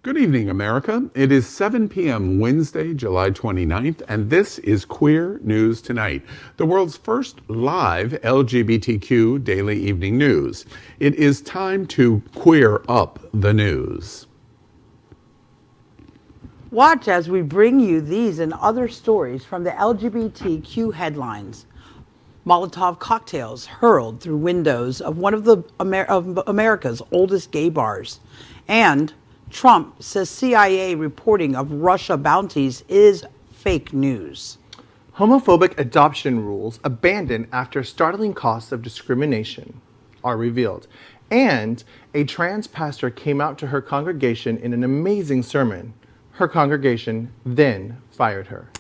Good evening, America. It is 7 p.m. Wednesday, July 29th, and this is Queer News Tonight, the world's first live LGBTQ daily evening news. It is time to queer up the news. Watch as we bring you these and other stories from the LGBTQ headlines. Molotov cocktails hurled through windows of one of America's oldest gay bars. And Trump says CIA reporting of Russia bounties is fake news. Homophobic adoption rules abandoned after startling costs of discrimination are revealed. And a trans pastor came out to her congregation in an amazing sermon. Her congregation then fired her.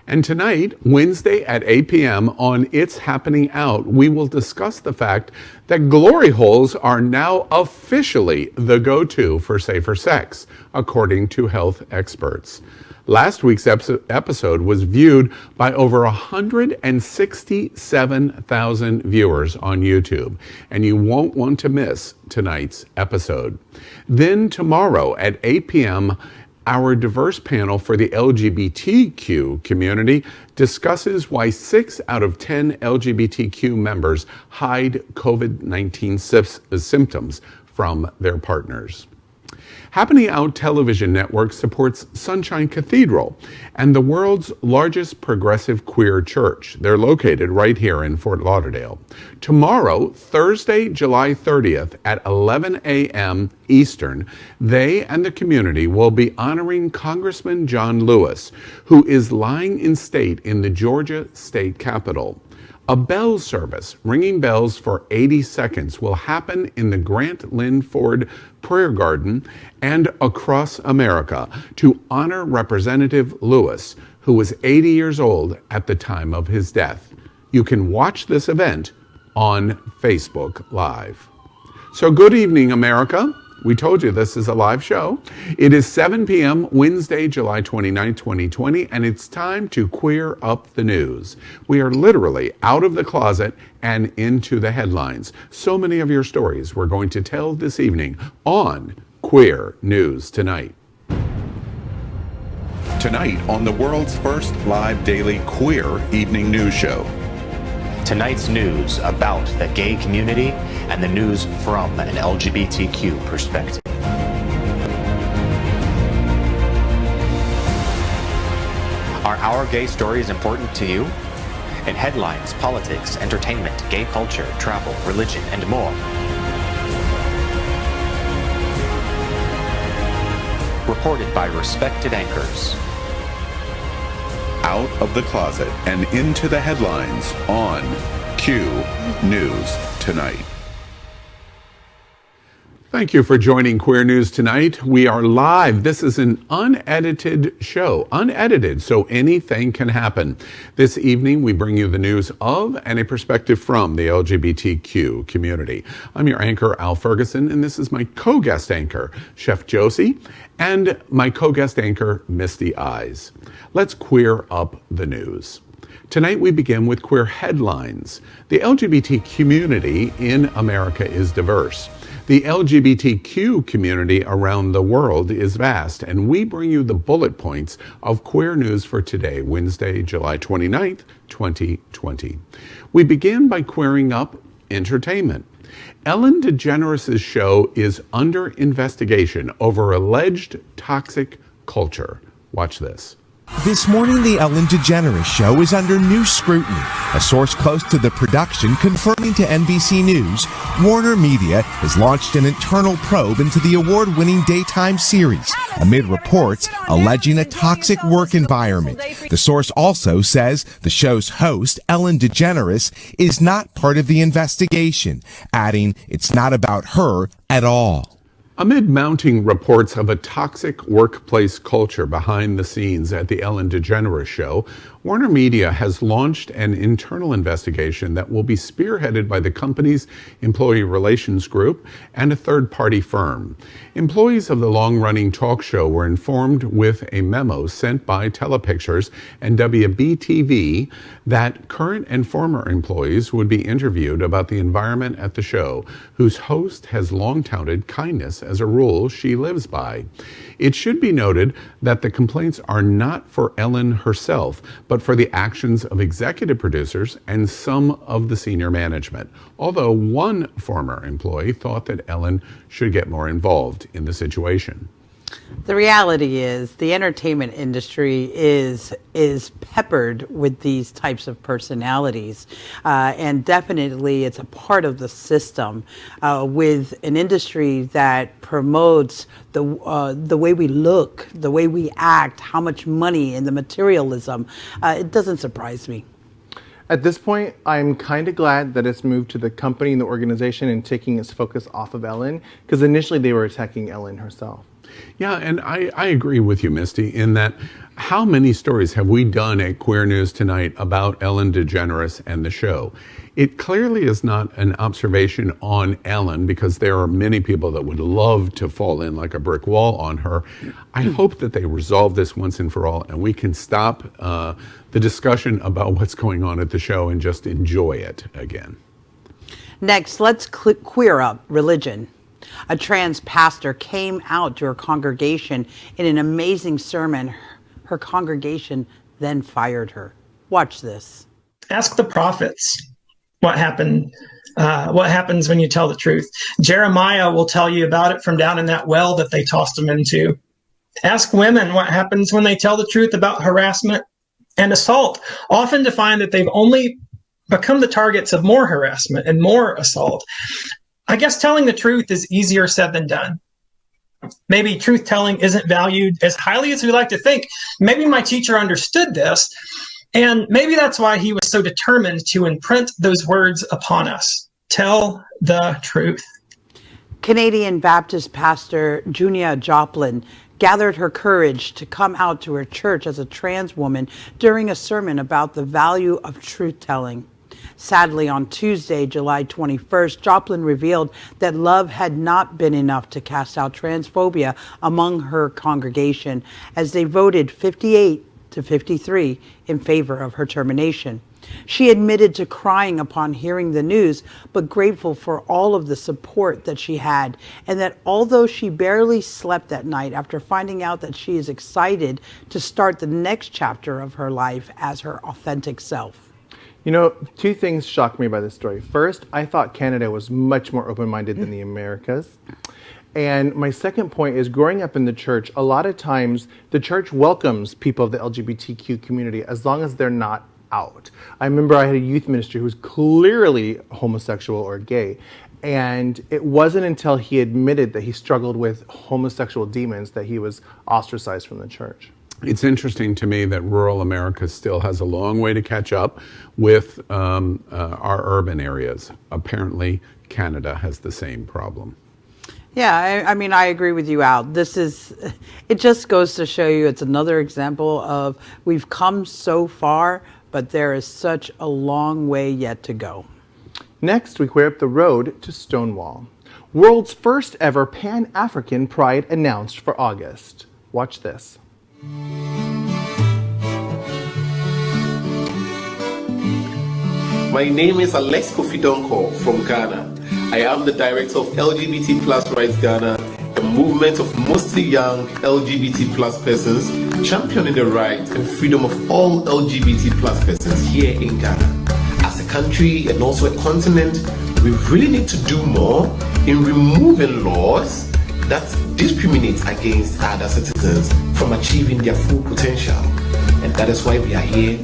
And tonight, Wednesday at 8 p.m. on It's Happening Out, we will discuss the fact that glory holes are now officially the go-to for safer sex, according to health experts. Last week's episode was viewed by over 167,000 viewers on YouTube, and you won't want to miss tonight's episode. Then tomorrow at 8 p.m., our diverse panel for the LGBTQ community discusses why 6 out of 10 LGBTQ members hide COVID-19 symptoms from their partners. Happening Out Television Network supports Sunshine Cathedral and the world's largest progressive queer church. They're located right here in Fort Lauderdale. Tomorrow, Thursday, July 30th at 11 a.m. Eastern, they and the community will be honoring Congressman John Lewis, who is lying in state in the Georgia state capitol. A bell service, ringing bells for 80 seconds, will happen in the Grant Lynn Ford Prayer Garden and across America to honor Representative Lewis, who was 80 years old at the time of his death. You can watch this event on Facebook Live. So good evening, America. We told you this is a live show. It is 7 p.m. Wednesday, July 29, 2020, and it's time to queer up the news. We are literally out of the closet and into the headlines. So many of your stories we're going to tell this evening on Queer News Tonight. Tonight on the world's first live daily queer evening news show. Tonight's news about the gay community and the news from an LGBTQ perspective. Are our gay stories important to you? In headlines, politics, entertainment, gay culture, travel, religion, and more. Reported by respected anchors. Out of the closet and into the headlines on Q News Tonight. Thank you for joining Queer News Tonight. We are live. This is an unedited show, unedited, so anything can happen. This evening, we bring you the news of and a perspective from the LGBTQ community. I'm your anchor, Al Ferguson, and this is my co-guest anchor, Chef Josie, and my co-guest anchor, Misty Eyes. Let's queer up the news. Tonight we begin with queer headlines. The LGBT community in America is diverse. The LGBTQ community around the world is vast, and we bring you the bullet points of queer news for today, Wednesday, July 29th, 2020. We begin by queering up entertainment. Ellen DeGeneres' show is under investigation over alleged toxic culture. Watch this. This morning, the Ellen DeGeneres Show is under new scrutiny. A source close to the production confirming to NBC News, Warner Media has launched an internal probe into the award-winning daytime series amid reports alleging a toxic work environment. The source also says the show's host, Ellen DeGeneres, is not part of the investigation, adding it's not about her at all. Amid mounting reports of a toxic workplace culture behind the scenes at the Ellen DeGeneres Show, Warner Media has launched an internal investigation that will be spearheaded by the company's employee relations group and a third-party firm. Employees of the long-running talk show were informed with a memo sent by Telepictures and WBTV that current and former employees would be interviewed about the environment at the show, whose host has long touted kindness as a rule she lives by. It should be noted that the complaints are not for Ellen herself, but for the actions of executive producers and some of the senior management, although one former employee thought that Ellen should get more involved in the situation. The reality is the entertainment industry is peppered with these types of personalities, and definitely it's a part of the system with an industry that promotes the way we look, the way we act, how much money, and the materialism. It doesn't surprise me. At this point, I'm kind of glad that it's moved to the company and the organization and taking its focus off of Ellen, because initially they were attacking Ellen herself. Yeah, and I agree with you, Misty, in that how many stories have we done at Queer News Tonight about Ellen DeGeneres and the show? It clearly is not an observation on Ellen, because there are many people that would love to fall in like a brick wall on her. I hope that they resolve this once and for all, and we can stop the discussion about what's going on at the show and just enjoy it again. Next, let's queer up religion. A trans pastor came out to her congregation in an amazing sermon. Her congregation then fired her. Watch this. Ask the prophets what happened. What happens when you tell the truth? Jeremiah will tell you about it from down in that well that they tossed him into. Ask women what happens when they tell the truth about harassment and assault, often to find that they've only become the targets of more harassment and more assault. I guess telling the truth is easier said than done. Maybe truth-telling isn't valued as highly as we like to think. Maybe my teacher understood this, and maybe that's why he was so determined to imprint those words upon us. Tell the truth. Canadian Baptist pastor Junia Joplin gathered her courage to come out to her church as a trans woman during a sermon about the value of truth-telling. Sadly, on Tuesday, July 21st, Joplin revealed that love had not been enough to cast out transphobia among her congregation, as they voted 58 to 53 in favor of her termination. She admitted to crying upon hearing the news, but grateful for all of the support that she had, and that although she barely slept that night after finding out that she is excited to start the next chapter of her life as her authentic self. You know, two things shocked me by this story. First, I thought Canada was much more open-minded than the Americas. And my second point is, growing up in the church, a lot of times the church welcomes people of the LGBTQ community as long as they're not out. I remember I had a youth minister who was clearly homosexual or gay. And it wasn't until he admitted that he struggled with homosexual demons that he was ostracized from the church. It's interesting to me that rural America still has a long way to catch up with our urban areas. Apparently, Canada has the same problem. Yeah, I mean, I agree with you, Al. It just goes to show you it's another example of we've come so far, but there is such a long way yet to go. Next, we queer up the road to Stonewall. World's first ever Pan-African Pride announced for August. Watch this. My name is Alex Kofi Donko from Ghana. I am the director of LGBT Plus Rights Ghana, a movement of mostly young LGBT plus persons championing the rights and freedom of all LGBT plus persons here in Ghana. As a country and also a continent, we really need to do more in removing laws that discriminate against other citizens from achieving their full potential. That is why we are here,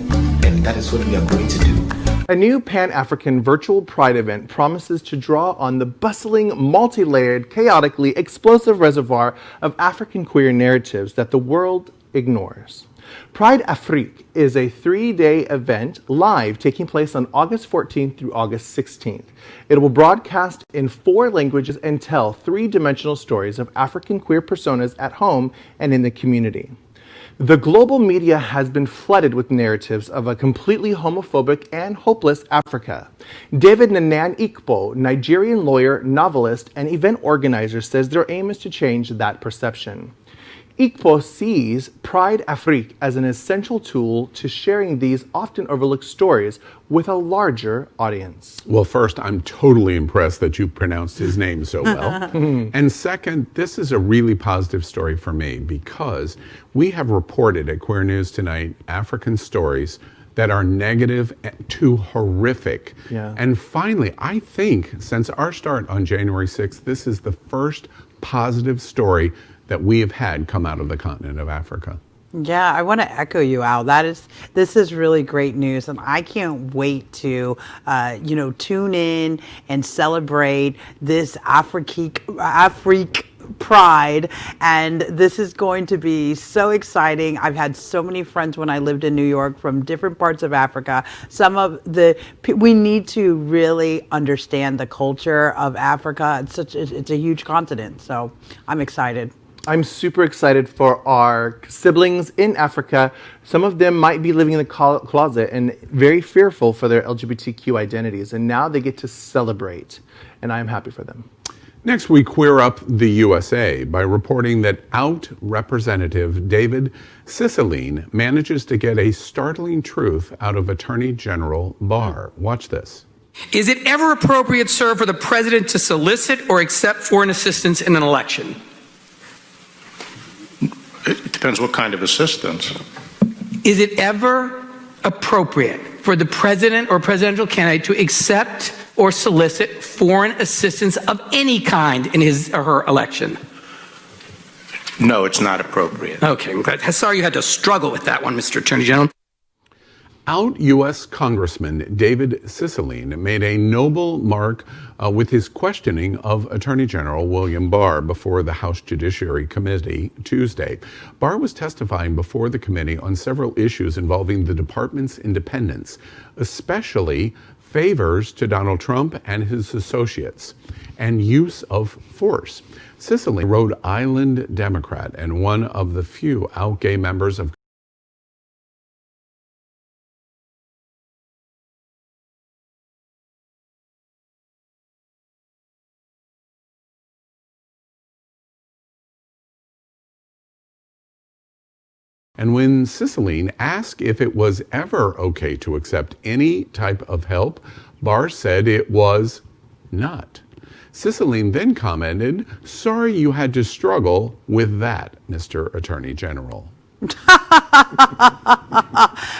and that is what we are going to do. A new Pan-African virtual Pride event promises to draw on the bustling, multi-layered, chaotically explosive reservoir of African queer narratives that the world ignores. Pride Afrique is a 3-day event live taking place on August 14th through August 16th. It will broadcast in 4 languages and tell 3-dimensional stories of African queer personas at home and in the community. The global media has been flooded with narratives of a completely homophobic and hopeless Africa. David Nanan Ikpo, Nigerian lawyer, novelist, and event organizer, says their aim is to change that perception. Ikpo sees Pride Afrique as an essential tool to sharing these often overlooked stories with a larger audience. Well, first, I'm totally impressed that you pronounced his name so well. And second, this is a really positive story for me because we have reported at Queer News Tonight African stories that are negative to horrific. Yeah. And finally, I think since our start on January 6th, this is the first positive story that we have had come out of the continent of Africa. Yeah, I want to echo you, Al. This is really great news, and I can't wait to, tune in and celebrate this Afrique Pride, and this is going to be so exciting. I've had so many friends when I lived in New York from different parts of Africa. We need to really understand the culture of Africa. It's a huge continent, so I'm excited. I'm super excited for our siblings in Africa. Some of them might be living in the closet and very fearful for their LGBTQ identities, and now they get to celebrate, and I'm happy for them. Next, we queer up the USA by reporting that out Representative David Cicilline manages to get a startling truth out of Attorney General Barr. Watch this. Is it ever appropriate, sir, for the president to solicit or accept foreign assistance in an election? It depends what kind of assistance. Is it ever appropriate for the president or presidential candidate to accept or solicit foreign assistance of any kind in his or her election? No, it's not appropriate. Okay, I'm glad. Sorry you had to struggle with that one, Mr. Attorney General. Out U.S. Congressman David Cicilline made a noble mark with his questioning of Attorney General William Barr before the House Judiciary Committee Tuesday. Barr was testifying before the committee on several issues involving the department's independence, especially favors to Donald Trump and his associates, and use of force. Cicilline, Rhode Island Democrat and one of the few out gay members of And when Cicilline asked if it was ever okay to accept any type of help, Barr said it was not. Cicilline then commented, "Sorry you had to struggle with that, Mr. Attorney General."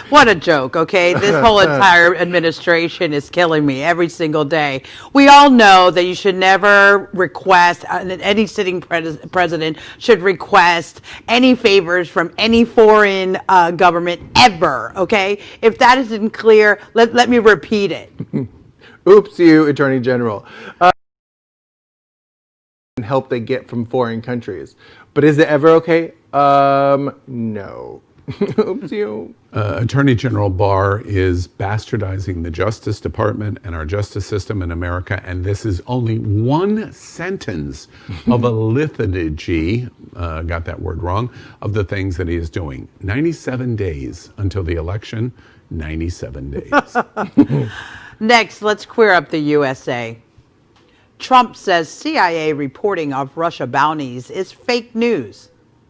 What a joke, okay? This whole entire administration is killing me every single day. We all know that you should never request, any sitting president should request any favors from any foreign government ever, okay? If that isn't clear, let me repeat it. Oops, you, Attorney General. Help they get from foreign countries. But is it ever okay? No. Oops, you. Attorney General Barr is bastardizing the Justice Department and our justice system in America, and this is only one sentence of a litany, got that word wrong, of the things that he is doing. 97 days until the election, 97 days. Next, let's queer up the USA. Trump says CIA reporting of Russia bounties is fake news.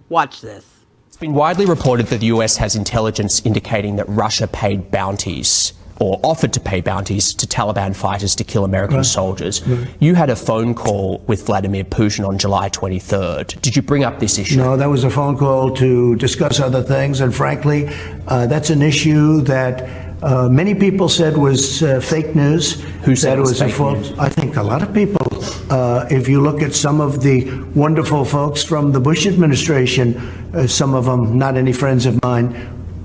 Watch this. It's been widely reported that the US has intelligence indicating that Russia paid bounties or offered to pay bounties to Taliban fighters to kill American soldiers. You had a phone call with Vladimir Putin on July 23rd. Did you bring up this issue? No, that was a phone call to discuss other things, and frankly, that's an issue that many people said was fake news. Who said it was fake news? I think a lot of people. If you look at some of the wonderful folks from the Bush administration, some of them not any friends of mine,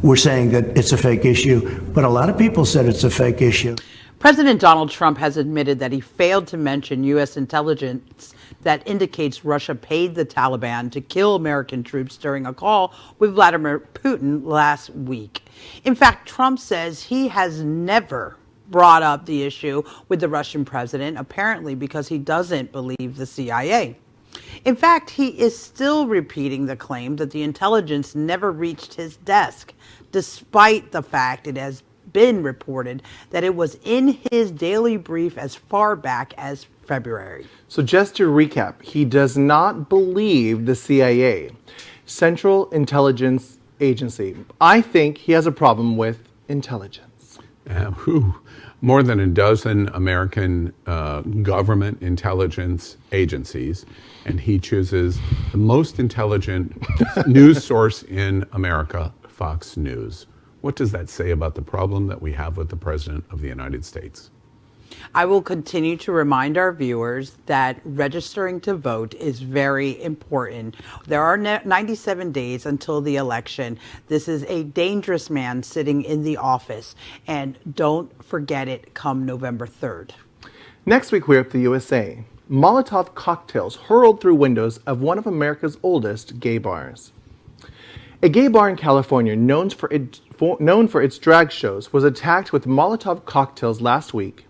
we're saying that it's a fake issue, but a lot of people said it's a fake issue. President Donald Trump has admitted that he failed to mention U.S. intelligence that indicates Russia paid the Taliban to kill American troops during a call with Vladimir Putin last week. In fact, Trump says he has never brought up the issue with the Russian president, apparently because he doesn't believe the CIA. In fact, he is still repeating the claim that the intelligence never reached his desk, despite the fact it has been reported that it was in his daily brief as far back as February. So just to recap, he does not believe the CIA, Central Intelligence Agency. I think he has a problem with intelligence. More than a dozen American government intelligence agencies, and he chooses the most intelligent news source in America, Fox News. What does that say about the problem that we have with the President of the United States? I will continue to remind our viewers that registering to vote is very important. There are 97 days until the election. This is a dangerous man sitting in the office, and don't forget it come November 3rd. Next week, we're at the USA. Molotov cocktails hurled through windows of one of America's oldest gay bars. A gay bar in California known for its drag shows was attacked with Molotov cocktails last week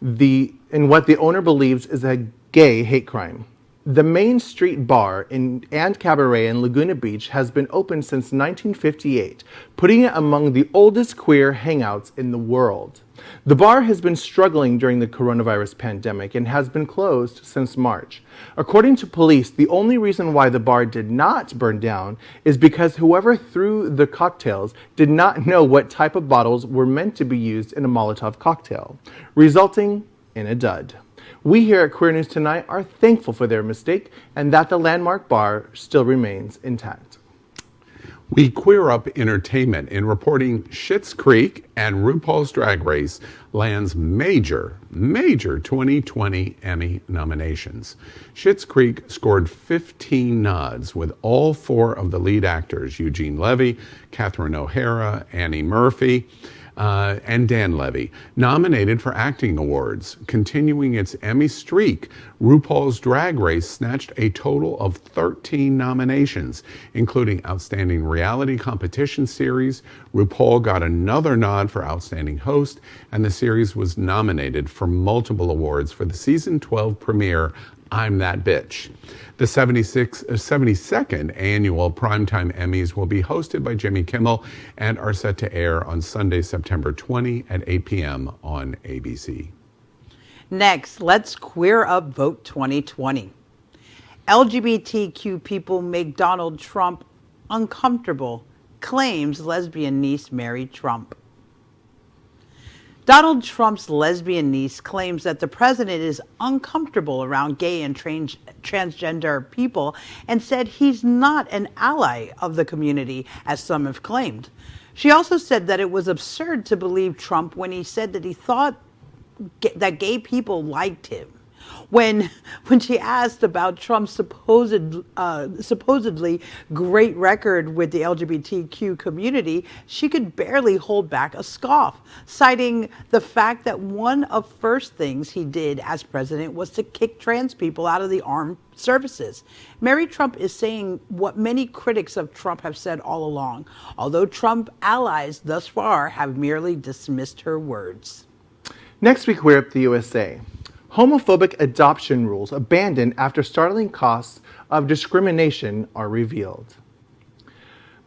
in what the owner believes is a gay hate crime. The Main Street Bar and Cabaret in Laguna Beach has been open since 1958, putting it among the oldest queer hangouts in the world. The bar has been struggling during the coronavirus pandemic and has been closed since March. According to police, the only reason why the bar did not burn down is because whoever threw the cocktails did not know what type of bottles were meant to be used in a Molotov cocktail, resulting in a dud. We here at Queer News Tonight are thankful for their mistake and that the landmark bar still remains intact. We queer up entertainment in reporting Schitt's Creek and RuPaul's Drag Race lands major 2020 Emmy nominations. Schitt's Creek scored 15 nods, with all four of the lead actors, Eugene Levy, Catherine O'Hara, Annie Murphy, and Dan Levy, nominated for acting awards. Continuing its Emmy streak, RuPaul's Drag Race snatched a total of 13 nominations, including Outstanding Reality Competition Series. RuPaul got another nod for Outstanding Host, and the series was nominated for multiple awards for the season 12 premiere, I'm That Bitch. The 72nd annual Primetime Emmys will be hosted by Jimmy Kimmel and are set to air on Sunday, September 20 at 8 p.m. on ABC. Next, let's queer up Vote 2020. LGBTQ people make Donald Trump uncomfortable, claims lesbian niece married Trump. Donald Trump's lesbian niece claims that the president is uncomfortable around gay and transgender people and said he's not an ally of the community, as some have claimed. She also said that it was absurd to believe Trump when he said that he thought that gay people liked him. When she asked about Trump's supposedly great record with the LGBTQ community, she could barely hold back a scoff, citing the fact that one of the first things he did as president was to kick trans people out of the armed services. Mary Trump is saying what many critics of Trump have said all along, although Trump allies thus far have merely dismissed her words. Next week, we're at the USA. Homophobic adoption rules abandoned after startling costs of discrimination are revealed.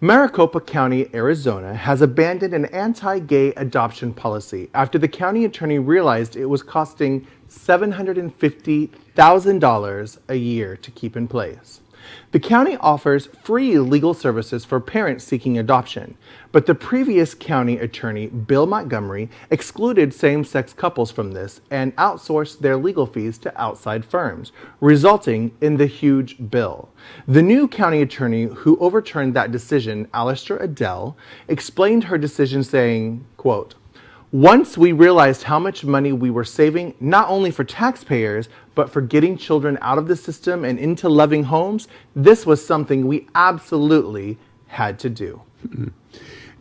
Maricopa County, Arizona has abandoned an anti-gay adoption policy after the county attorney realized it was costing $750,000 a year to keep in place. The county offers free legal services for parents seeking adoption, but the previous county attorney, Bill Montgomery, excluded same-sex couples from this and outsourced their legal fees to outside firms, resulting in the huge bill. The new county attorney who overturned that decision, Alistair Adele, explained her decision saying, quote, "Once we realized how much money we were saving, not only for taxpayers, but for getting children out of the system and into loving homes, this was something we absolutely had to do."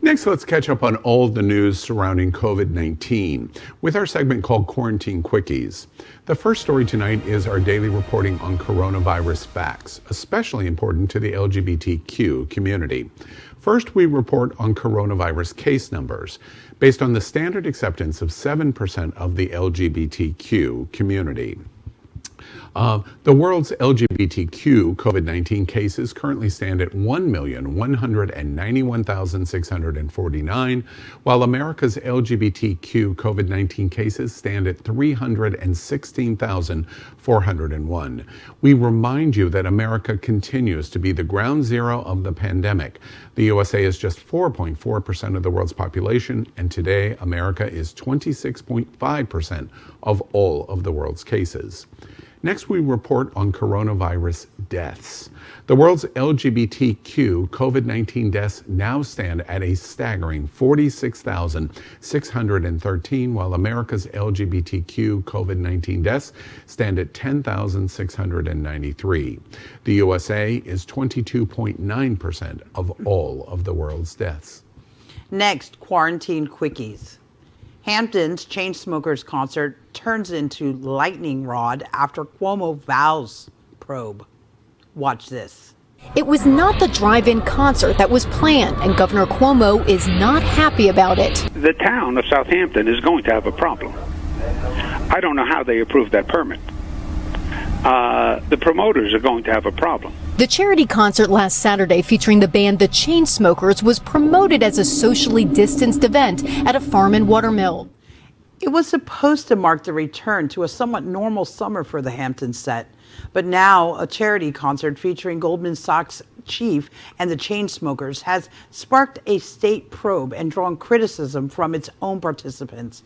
Next, let's catch up on all the news surrounding COVID-19 with our segment called Quarantine Quickies. The first story tonight is our daily reporting on coronavirus facts, especially important to the LGBTQ community. First, we report on coronavirus case numbers based on the standard acceptance of 7% of the LGBTQ community. The world's LGBTQ COVID-19 cases currently stand at 1,191,649, while America's LGBTQ COVID-19 cases stand at 316,401. We remind you that America continues to be the ground zero of the pandemic. The USA is just 4.4% of the world's population, and today America is 26.5% of all of the world's cases. Next, we report on coronavirus deaths. The world's LGBTQ COVID-19 deaths now stand at a staggering 46,613, while America's LGBTQ COVID-19 deaths stand at 10,693. The USA is 22.9% of all of the world's deaths. Next, quarantine quickies. Hampton's Chainsmokers concert turns into lightning rod after Cuomo vows probe. Watch this. It was not the drive-in concert that was planned, and Governor Cuomo is not happy about it. The town of Southampton is going to have a problem. I don't know how they approved that permit. The promoters are going to have a problem. The charity concert last Saturday featuring the band The Chainsmokers was promoted as a socially distanced event at a farm and watermill. It was supposed to mark the return to a somewhat normal summer for the Hampton set, but now a charity concert featuring Goldman Sachs chief and the Chainsmokers has sparked a state probe and drawn criticism from its own participants.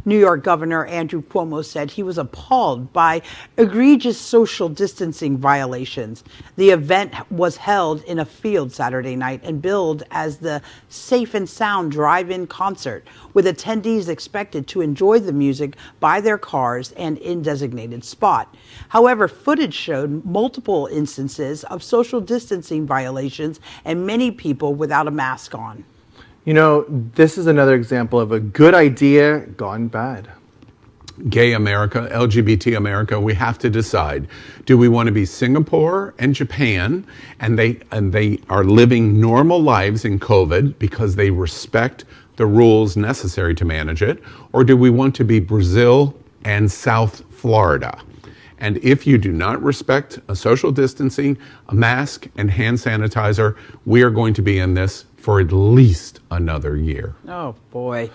New York Governor Andrew Cuomo said he was appalled by egregious social distancing violations. The event was held in a field Saturday night and billed as the Safe and Sound drive-in concert, with attendees expected to enjoy the music by their cars and in designated spot. However, footage showed multiple instances of social distancing violations and many people without a mask on. You know, this is another example of a good idea gone bad. Gay America, LGBT America, we have to decide, do we want to be Singapore and Japan and they are living normal lives in COVID because they respect the rules necessary to manage it, or do we want to be Brazil and South Florida? And if you do not respect a social distancing, a mask, and hand sanitizer, we are going to be in this for at least another year. Oh, boy.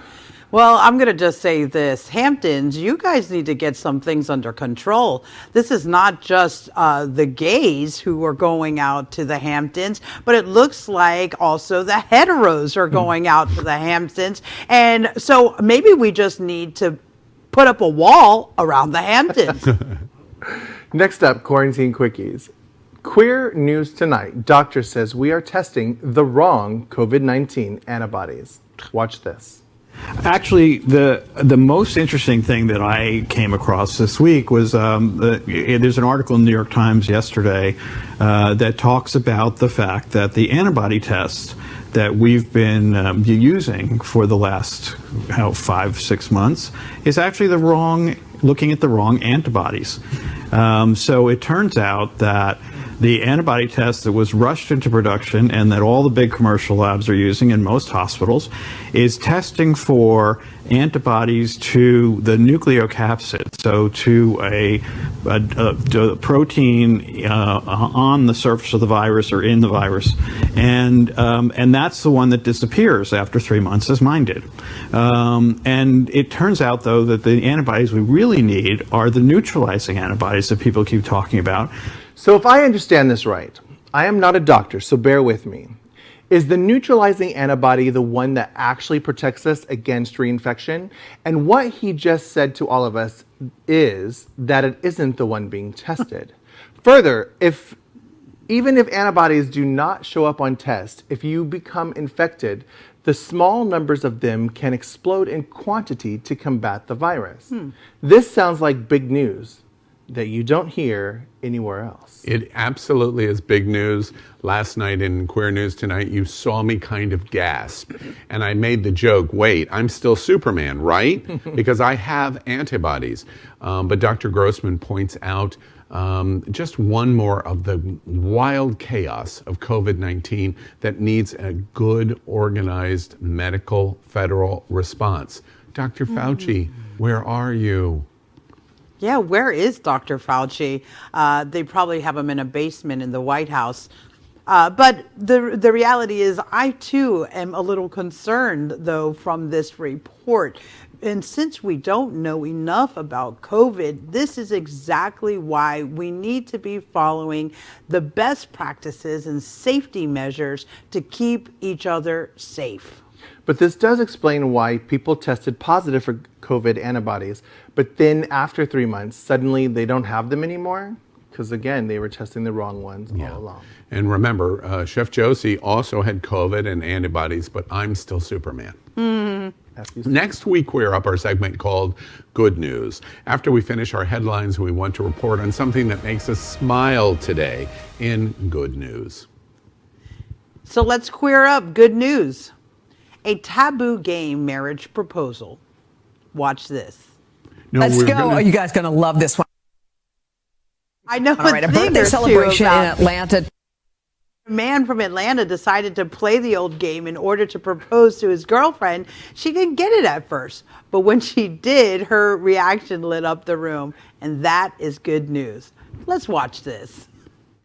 Well, I'm going to just say this. Hamptons, you guys need to get some things under control. This is not just the gays who are going out to the Hamptons, but it looks like also the heteros are going out to the Hamptons. And so maybe we just need to put up a wall around the Hamptons. Next up, quarantine quickies. Queer news tonight. Doctor says we are testing the wrong COVID-19 antibodies. Watch this. Actually, the most interesting thing that I came across this week was there's an article in the New York Times yesterday that talks about the fact that the antibody test that we've been using for the last 5-6 months is actually looking at the wrong antibodies. So it turns out that the antibody test that was rushed into production and that all the big commercial labs are using in most hospitals is testing for antibodies to the nucleocapsid, so to a protein on the surface of the virus or in the virus, and that's the one that disappears after 3 months, as mine did. And it turns out, though, that the antibodies we really need are the neutralizing antibodies that people keep talking about. So if I understand this right, I am not a doctor, so bear with me. Is the neutralizing antibody the one that actually protects us against reinfection? And what he just said to all of us is that it isn't the one being tested. Further, even if antibodies do not show up on test, if you become infected, the small numbers of them can explode in quantity to combat the virus. This sounds like big news. that you don't hear anywhere else. It absolutely is big news. Last night in Queer News Tonight, you saw me kind of gasp. And I made the joke, wait, I'm still Superman, right? Because I have antibodies. But Dr. Grossman points out just one more of the wild chaos of COVID-19 that needs a good, organized medical federal response. Dr. Fauci, where are you? Yeah, where is Dr. Fauci? They probably have him in a basement in the White House. But the reality is, I too am a little concerned, though, from this report. And since we don't know enough about COVID, this is exactly why we need to be following the best practices and safety measures to keep each other safe. But this does explain why people tested positive for COVID antibodies, but then after 3 months, suddenly they don't have them anymore? Because again, they were testing the wrong ones all along. And remember, Chef Josie also had COVID and antibodies, but I'm still Superman. Next week, we're up our segment called Good News. After we finish our headlines, we want to report on something that makes us smile today in Good News. So let's queer up good news. A taboo game marriage proposal. Watch this. No, let's go. Are you guys going to love this one? I know. All right, a birthday celebration in Atlanta. A man from Atlanta decided to play the old game in order to propose to his girlfriend. She didn't get it at first, but when she did, her reaction lit up the room, and that is good news. Let's watch this.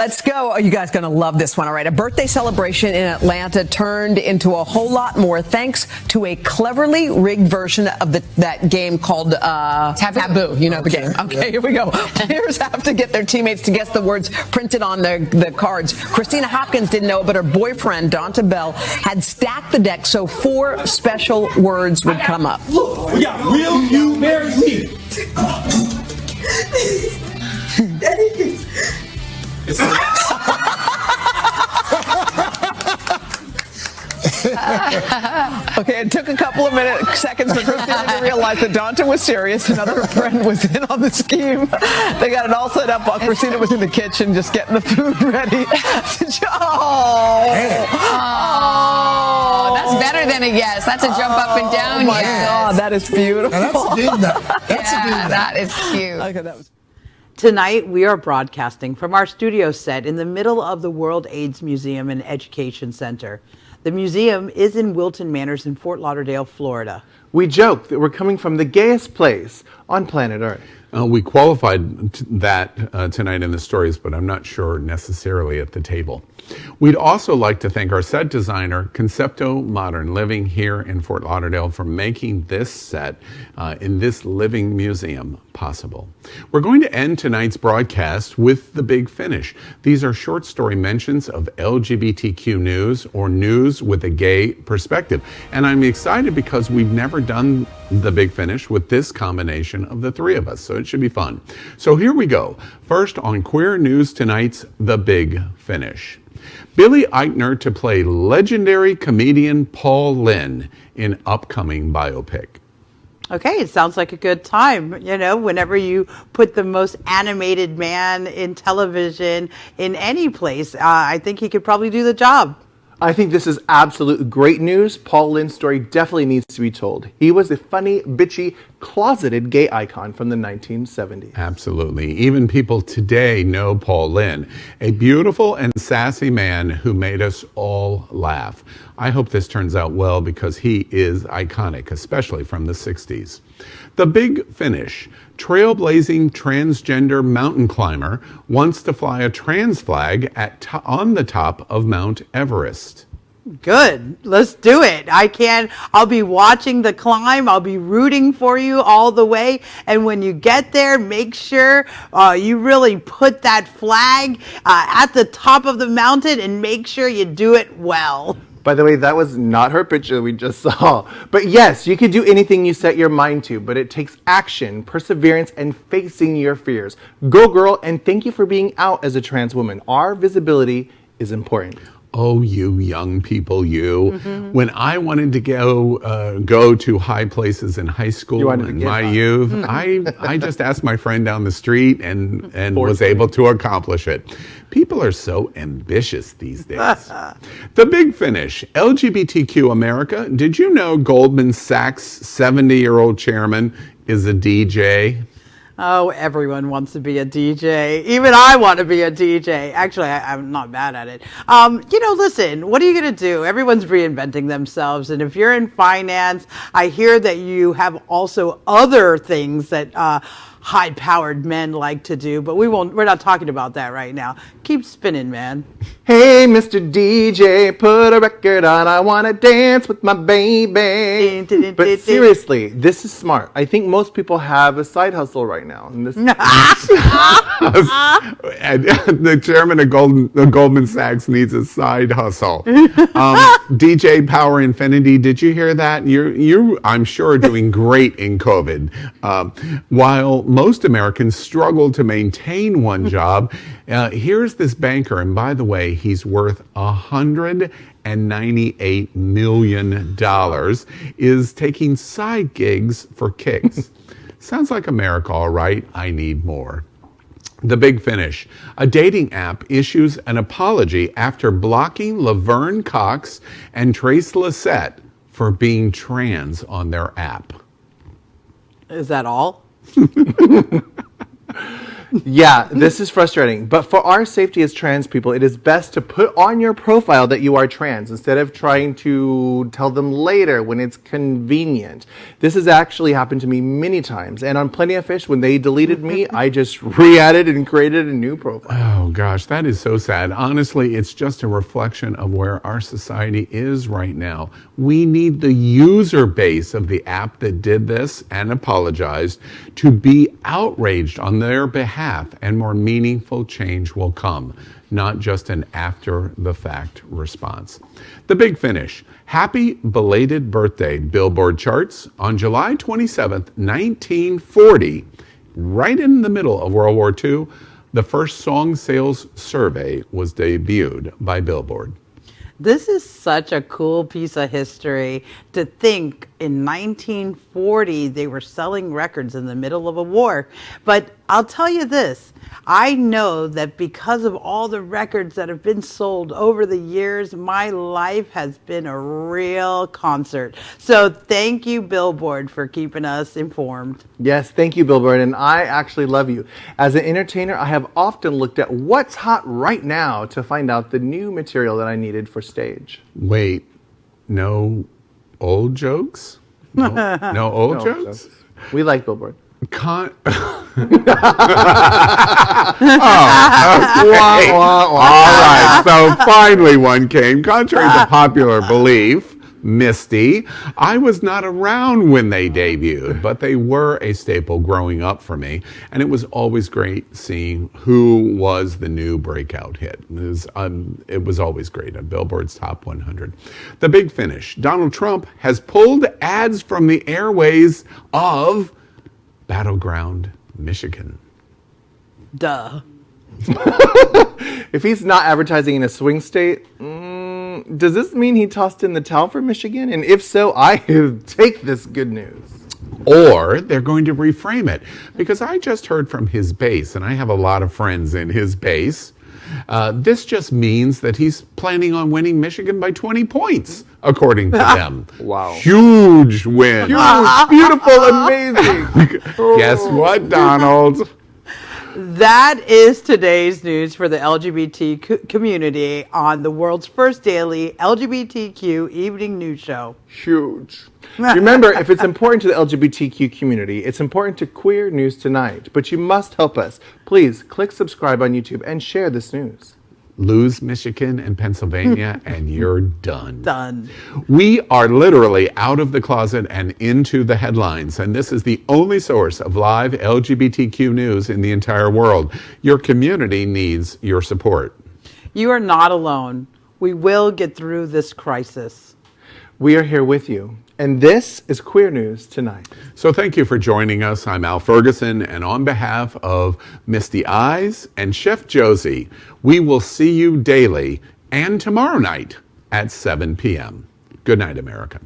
Let's go. Are you guys going to love this one? All right. A birthday celebration in Atlanta turned into a whole lot more thanks to a cleverly rigged version of that game called Taboo. You know the game. Okay, here we go. Players have to get their teammates to guess the words printed on the cards. Christina Hopkins didn't know it, but her boyfriend, Donta Bell, had stacked the deck so 4 special words would come up. Look, we got will you marry me? Okay, it took a couple of seconds for Christina to realize that Donta was serious. Another friend was in on the scheme. They got it all set up while Christina was in the kitchen just getting the food ready. Oh, that's better than a yes. That's a jump up and down. Oh my yes. God, that is beautiful. Now that is cute. Okay, that was. Tonight, we are broadcasting from our studio set in the middle of the World AIDS Museum and Education Center. The museum is in Wilton Manors in Fort Lauderdale, Florida. We joke that we're coming from the gayest place on planet Earth. We qualified that tonight in the stories, but I'm not sure necessarily at the table. We'd also like to thank our set designer, Concepto Modern Living here in Fort Lauderdale, for making this set in this living museum possible. We're going to end tonight's broadcast with The Big Finish. These are short story mentions of LGBTQ news or news with a gay perspective. And I'm excited because we've never done The Big Finish with this combination of the three of us, so it should be fun. So here we go. First on Queer News Tonight's The Big Finish. Billy Eichner to play legendary comedian Paul Lynde in upcoming biopic. Okay, it sounds like a good time. You know, whenever you put the most animated man in television in any place, I think he could probably do the job. I think this is absolute great news. Paul Lynde's story definitely needs to be told. He was a funny, bitchy, closeted gay icon from the 1970s. Absolutely. Even people today know Paul Lynde, a beautiful and sassy man who made us all laugh. I hope this turns out well because he is iconic, especially from the 60s. The Big Finish. Trailblazing transgender mountain climber wants to fly a trans flag on the top of Mount Everest. Good. Let's do it. I'll be watching the climb. I'll be rooting for you all the way. And when you get there, make sure you really put that flag at the top of the mountain and make sure you do it well. By the way, that was not her picture we just saw. But yes, you can do anything you set your mind to, but it takes action, perseverance, and facing your fears. Go girl, and thank you for being out as a trans woman. Our visibility is important. Oh, you young people, you. When I wanted to go to high places in high school in my youth, I just asked my friend down the street and was able to accomplish it. People are so ambitious these days. The Big Finish, LGBTQ America. Did you know Goldman Sachs' 70-year-old chairman is a DJ? Oh, everyone wants to be a DJ. Even I want to be a DJ. Actually, I'm not bad at it. Listen, what are you going to do? Everyone's reinventing themselves. And if you're in finance, I hear that you have also other things that high-powered men like to do, but we're not talking about that right now. Keep spinning, man. Hey, Mr. DJ, put a record on. I want to dance with my baby. But seriously, this is smart. I think most people have a side hustle right now. And this the chairman of Goldman Sachs needs a side hustle. DJ Power Infinity, did you hear that? You I'm sure, doing great in COVID. While most Americans struggle to maintain one job, here's this banker, and by the way, he's worth $198 million, is taking side gigs for kicks. Sounds like America, all right. I need more. The Big Finish. A dating app issues an apology after blocking Laverne Cox and Trace Lysette for being trans on their app. Is that all? Yeah, this is frustrating. But for our safety as trans people, it is best to put on your profile that you are trans instead of trying to tell them later when it's convenient. This has actually happened to me many times. And on Plenty of Fish, when they deleted me, I just re-added and created a new profile. Oh, gosh, that is so sad. Honestly, it's just a reflection of where our society is right now. We need the user base of the app that did this and apologized to be outraged on their behalf, and more meaningful change will come, not just an after-the-fact response. The Big Finish. Happy belated birthday, Billboard charts. On July 27th, 1940, right in the middle of World War II, the first song sales survey was debuted by Billboard. This is such a cool piece of history to think in 1940 they were selling records in the middle of a war. But I'll tell you this, I know that because of all the records that have been sold over the years, my life has been a real concert. So thank you, Billboard, for keeping us informed. Yes, thank you, Billboard, and I actually love you. As an entertainer, I have often looked at what's hot right now to find out the new material that I needed for stage. Wait, no old jokes? No old jokes? We like Billboard. All right. So finally one came. Contrary to popular belief, Misty, I was not around when they debuted, but they were a staple growing up for me, and it was always great seeing who was the new breakout hit. It was always great on Billboard's Top 100. The Big Finish. Donald Trump has pulled ads from the airways of Battleground, Michigan. Duh. If he's not advertising in a swing state, does this mean he tossed in the towel for Michigan? And if so, I take this good news. Or they're going to reframe it. Because I just heard from his base, and I have a lot of friends in his base. This just means that he's planning on winning Michigan by 20 points, according to them. Wow. Huge win. Huge, beautiful, amazing. Guess what, Donald? That is today's news for the LGBT community on the world's first daily LGBTQ evening news show. Huge. Remember, if it's important to the LGBTQ community, it's important to Queer News Tonight. But you must help us. Please click subscribe on YouTube and share this news. Lose Michigan and Pennsylvania, and you're done. Done. We are literally out of the closet and into the headlines, and this is the only source of live LGBTQ news in the entire world. Your community needs your support. You are not alone. We will get through this crisis. We are here with you. And this is Queer News Tonight. So thank you for joining us. I'm Al Ferguson, and on behalf of Misty Eyes and Chef Josie, we will see you daily and tomorrow night at 7 p.m. Good night, America.